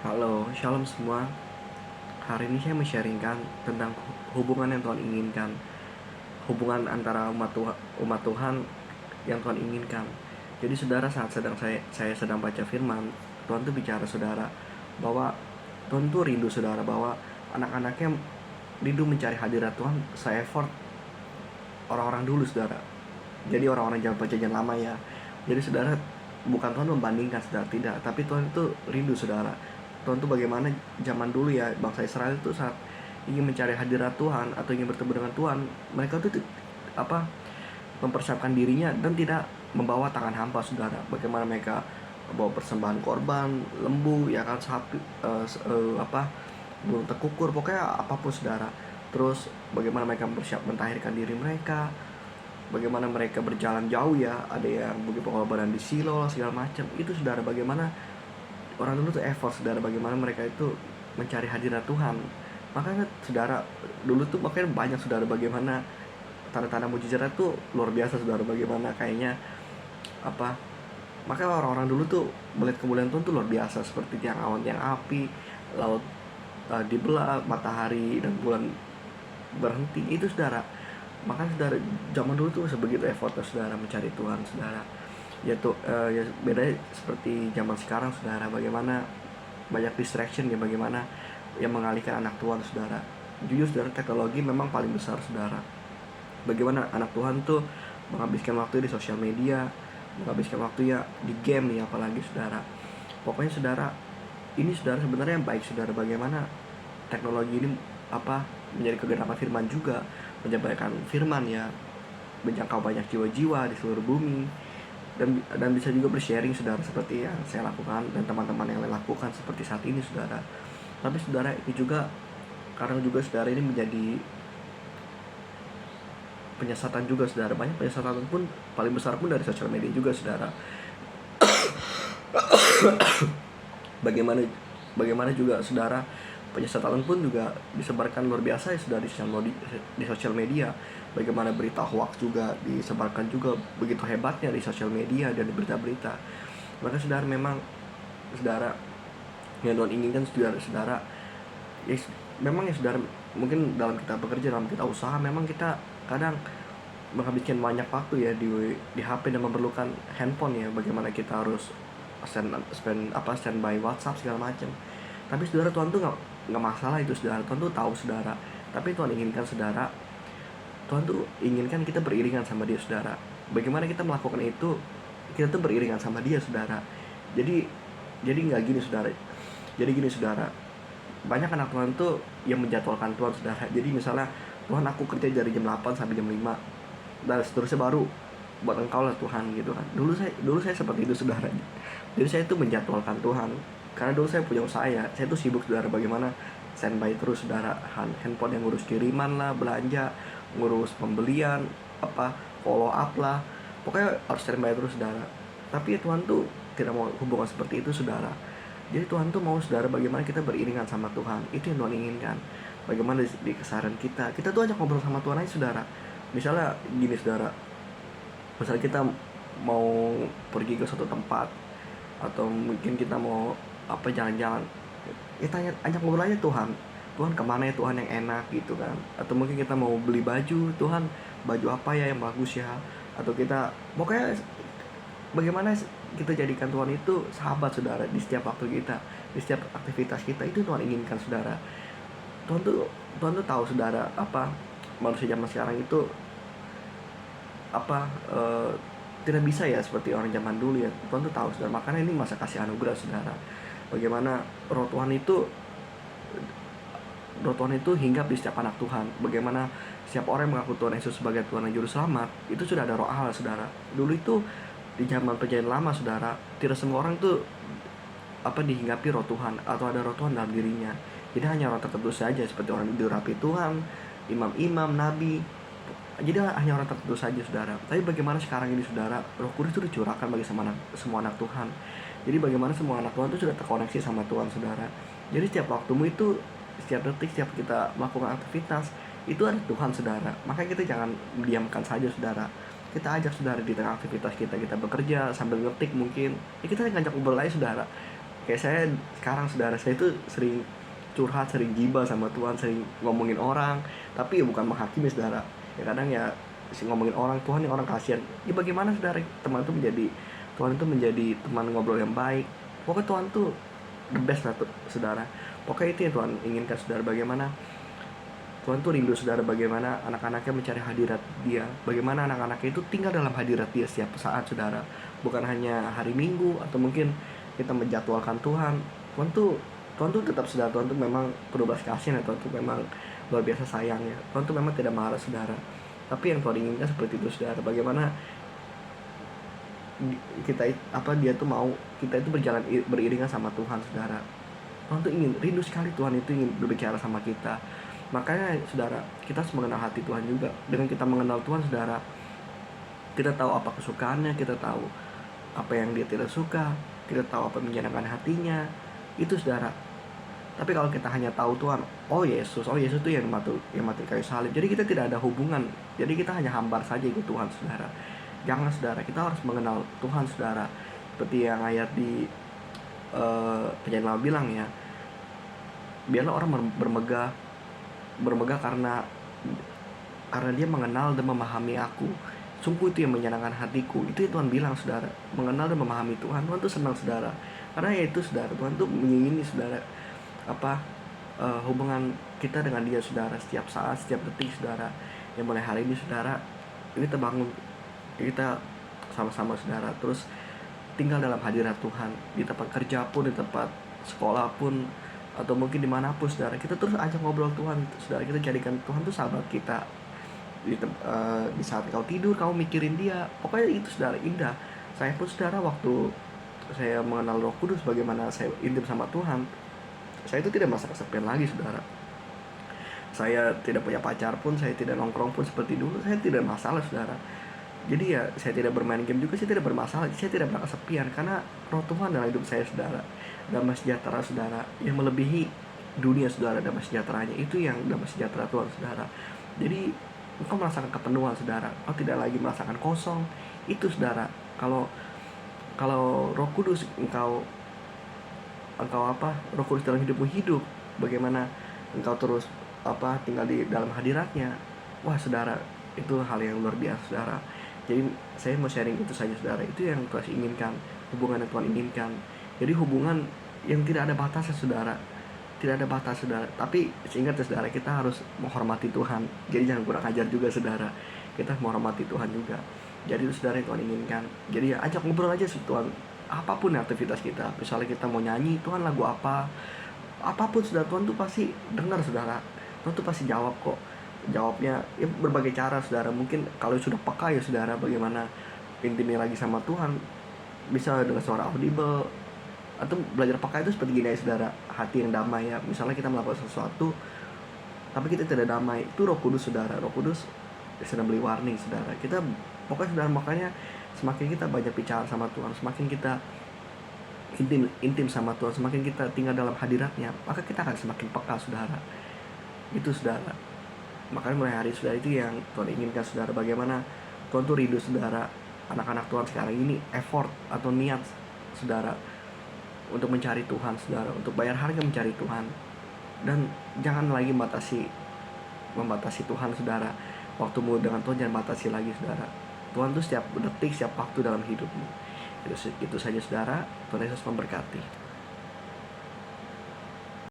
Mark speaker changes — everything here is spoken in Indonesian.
Speaker 1: Halo, shalom semua. Hari ini saya men-sharingkan tentang hubungan yang Tuhan inginkan. Hubungan antara umat Tuhan yang Tuhan inginkan. Jadi saudara, saat saya sedang baca firman, Tuhan tuh bicara saudara bahwa Tuhan tuh rindu saudara, bahwa anak-anaknya rindu mencari hadirat Tuhan se-effort orang-orang dulu saudara. Jadi orang-orang zaman perjanjian lama ya. Jadi saudara, bukan Tuhan membandingkan saudara, tidak, tapi Tuhan itu rindu saudara. Tuhan tuh bagaimana zaman dulu ya, bangsa Israel itu saat ingin mencari hadirat Tuhan atau ingin bertemu dengan Tuhan, mereka tuh mempersiapkan dirinya dan tidak membawa tangan hampa saudara. Bagaimana mereka membawa persembahan korban, lembu, ya kan, sapi, burung tekukur, pokoknya apapun saudara. Terus bagaimana mereka mentahirkan diri mereka, bagaimana mereka berjalan jauh ya, ada yang bagi pengorbanan di Silo segala macam. Itu saudara, bagaimana orang dulu tuh effort saudara, bagaimana mereka itu mencari hadirat Tuhan. Makanya saudara, dulu tuh makanya banyak saudara, bagaimana tanda-tanda mujizat tuh luar biasa saudara, bagaimana kayaknya makanya orang-orang dulu tuh melihat kemuliaan Tuhan tuh luar biasa, seperti tiang awan, tiang api, laut dibelah, matahari dan bulan berhenti, itu saudara. Makanya saudara, zaman dulu tuh sebegitu effortnya saudara mencari Tuhan saudara. Ya beda seperti zaman sekarang saudara, bagaimana banyak distraction ya, bagaimana yang mengalihkan anak Tuhan saudara. Jujur saudara, teknologi memang paling besar saudara. Bagaimana anak Tuhan tuh menghabiskan waktu di sosial media, menghabiskan waktu ya di game nih apalagi saudara. Pokoknya saudara, ini saudara sebenarnya yang baik saudara, bagaimana teknologi ini menjadi kegenapan firman juga, menyampaikan firman ya, menjangkau banyak jiwa-jiwa di seluruh bumi, dan bisa juga bersharing saudara, seperti yang saya lakukan dan teman-teman yang lakukan seperti saat ini saudara. Tapi saudara, ini juga kadang juga saudara, ini menjadi penyesatan juga saudara. Banyak penyesatan pun, paling besar pun dari sosial media juga saudara. Bagaimana juga saudara, penyesatan pun juga disebarkan luar biasa ya saudara di sosial media. Bagaimana berita hoax juga disebarkan juga begitu hebatnya di sosial media dan di berita-berita. Maka saudara, memang saudara, yang Tuhan inginkan saudara ya, memang ya saudara, mungkin dalam kita bekerja, dalam kita usaha, memang kita kadang menghabiskan banyak waktu ya di HP dan memerlukan handphone ya, bagaimana kita harus standby WhatsApp segala macam. Tapi saudara, Tuhan tuh nggak masalah itu saudara. Tuhan tuh tahu saudara, tapi Tuhan inginkan saudara, Tuhan tuh inginkan kita beriringan sama Dia saudara. Bagaimana kita melakukan itu, kita tuh beriringan sama Dia saudara. Jadi nggak gini saudara. Jadi gini saudara, banyak anak Tuhan tuh yang menjadwalkan Tuhan saudara. Jadi misalnya, Tuhan, aku kerja dari jam 8 sampai jam 5, dan seterusnya baru buat Engkau lah Tuhan, gitu kan. Dulu saya seperti itu saudara. Jadi saya tuh menjadwalkan Tuhan, karena dulu saya punya usaha ya. Saya tuh sibuk saudara, bagaimana standby terus saudara, handphone yang ngurus kiriman lah, belanja, ngurus pembelian, follow up lah, pokoknya harus standby terus saudara. Tapi ya, Tuhan tuh tidak mau hubungan seperti itu saudara. Jadi Tuhan tuh mau saudara, bagaimana kita beriringan sama Tuhan. Itu yang Tuhan inginkan. Bagaimana di keseharian kita tuh ajak ngobrol sama Tuhan aja saudara. Misalnya gini saudara, misalnya kita mau pergi ke suatu tempat, atau mungkin kita mau jalan-jalan, kita ajak ngobrol aja Tuhan. Tuhan, kemana ya Tuhan yang enak gitu kan. Atau mungkin kita mau beli baju, Tuhan, baju apa ya yang bagus ya. Atau kita, pokoknya bagaimana kita jadikan Tuhan itu sahabat saudara di setiap waktu kita, di setiap aktivitas kita. Itu Tuhan inginkan saudara. Tuhan tuh tahu saudara, manusia zaman sekarang itu tidak bisa ya seperti orang zaman dulu ya. Tuhan tuh tahu saudara, makanya ini masa kasih anugerah saudara. Bagaimana roh Tuhan itu hinggap di setiap anak Tuhan. Bagaimana setiap orang yang mengaku Tuhan Yesus sebagai Tuhan dan Juru Selamat, itu sudah ada roh Allah saudara. Dulu itu di zaman perjanjian lama saudara, tidak semua orang tuh dihinggapi roh Tuhan atau ada roh Tuhan dalam dirinya. Jadi hanya orang tertentu saja, seperti orang diurapi Tuhan, imam-imam, nabi. Jadi hanya orang tertentu saja saudara. Tapi bagaimana sekarang ini saudara, Roh Kudus itu dicurahkan bagi semua anak Tuhan. Jadi bagaimana semua anak Tuhan itu sudah terkoneksi sama Tuhan saudara. Jadi setiap waktumu itu, setiap detik, setiap kita melakukan aktivitas, itu ada Tuhan saudara. Makanya kita jangan diamkan saja saudara. Kita ajak saudara di tengah aktivitas kita bekerja sambil ngetik mungkin. Ya kita ngajak ngobrol aja saudara. Kayak saya sekarang saudara, saya itu sering curhat, sering gibah sama Tuhan, sering ngomongin orang, tapi ya bukan menghakimi saudara. Ya kadang ya ngomongin orang, Tuhan yang orang kasihan. Ya bagaimana saudara, Tuhan itu menjadi teman ngobrol yang baik. Pokoknya Tuhan tuh the best lah tuh, saudara. Pokoknya itu yang Tuhan inginkan saudara. Bagaimana Tuhan tuh rindu saudara, bagaimana anak-anaknya mencari hadirat dia, bagaimana anak-anaknya itu tinggal dalam hadirat dia setiap saat saudara. Bukan hanya hari Minggu atau mungkin kita menjadwalkan Tuhan. Tuhan tuh tetap saudara. Tuhan tuh memang penuh belas kasihan ya. Tuhan tuh memang luar biasa sayangnya. Tuhan tuh memang tidak marah saudara. Tapi yang Tuhan inginkan seperti itu saudara. Bagaimana dia tuh mau kita itu berjalan beriringan sama Tuhan saudara. Tuhan tuh rindu sekali, Tuhan itu ingin berbicara sama kita. Makanya saudara, kita harus mengenal hati Tuhan juga. Dengan kita mengenal Tuhan saudara, kita tahu apa kesukaannya, kita tahu apa yang dia tidak suka, kita tahu apa yang menyenangkan hatinya. Itu saudara. Tapi kalau kita hanya tahu Tuhan, oh Yesus itu yang mati kayu salib, jadi kita tidak ada hubungan, jadi kita hanya hambar saja ikut Tuhan saudara. Jangan saudara, kita harus mengenal Tuhan saudara. Seperti yang ayat di penyanyi lama bilang ya, biarlah orang bermegah karena dia mengenal dan memahami aku. Sungguh itu yang menyenangkan hatiku. Itu yang Tuhan bilang saudara. Mengenal dan memahami Tuhan tuh senang saudara. Karena ya itu saudara, Tuhan tuh menginginkan saudara hubungan kita dengan dia saudara, setiap saat, setiap detik saudara. Yang mulai hari ini saudara, ini terbangun, kita sama-sama saudara terus tinggal dalam hadirat Tuhan, di tempat kerja pun, di tempat sekolah pun, atau mungkin dimanapun saudara, kita terus ajak ngobrol Tuhan saudara. Kita jadikan Tuhan tuh sahabat kita. Di saat kau tidur, kamu mikirin dia. Pokoknya itu saudara, indah. Saya pun saudara, waktu saya mengenal Roh Kudus, bagaimana saya intim sama Tuhan, saya itu tidak merasa kesepian lagi saudara. Saya tidak punya pacar pun, saya tidak nongkrong pun seperti dulu, saya tidak masalah saudara. Jadi ya saya tidak bermain game juga, saya tidak bermasalah, saya tidak merasa kesepian karena Roh Tuhan dalam hidup saya saudara. Damai sejahtera saudara yang melebihi dunia saudara, damai sejahteranya itu yang damai sejahtera Tuhan saudara. Jadi engkau merasakan kepenuhan saudara, engkau tidak lagi merasakan kosong. Itu saudara, kalau Roh Kudus engkau Roh Kudus dalam hidupmu hidup, bagaimana engkau terus tinggal di dalam hadiratnya. Wah saudara, itu hal yang luar biasa saudara. Jadi saya mau sharing itu saja saudara. Itu yang Tuhan inginkan, hubungan yang Tuhan inginkan. Jadi hubungan yang tidak ada batasnya saudara. Tidak ada batas saudara. Tapi ingat ya saudara, kita harus menghormati Tuhan. Jadi jangan kurang ajar juga saudara. Kita menghormati Tuhan juga. Jadi itu saudara yang Tuhan inginkan. Jadi ya ajak ngobrol aja sama Tuhan. Apapun aktivitas kita, misalnya kita mau nyanyi, Tuhan lagu apa, apapun saudara, Tuhan tuh pasti dengar saudara. Tuhan tuh pasti jawab kok. Jawabnya ya berbagai cara saudara. Mungkin kalau sudah peka ya saudara, bagaimana intimnya lagi sama Tuhan, bisa dengan suara audible. Atau belajar peka itu seperti gini ya saudara, hati yang damai ya. Misalnya kita melakukan sesuatu tapi kita tidak damai, itu Roh Kudus saudara. Roh Kudus sedang beri warning saudara. Kita pokoknya saudara, makanya semakin kita banyak bicara sama Tuhan, semakin kita intim sama Tuhan, semakin kita tinggal dalam hadiratnya, maka kita akan semakin peka saudara. Itu saudara. Makanya mulai hari saudara, itu yang Tuhan inginkan saudara. Bagaimana Tuhan tuh rindu saudara, anak-anak Tuhan sekarang ini effort atau niat saudara untuk mencari Tuhan saudara, untuk bayar harga mencari Tuhan. Dan jangan lagi membatasi Tuhan saudara. Waktumu dengan Tuhan jangan batasi lagi saudara. Tuhan tuh setiap detik, setiap waktu dalam hidupmu. Itu saja saudara. Tuhan Yesus memberkati.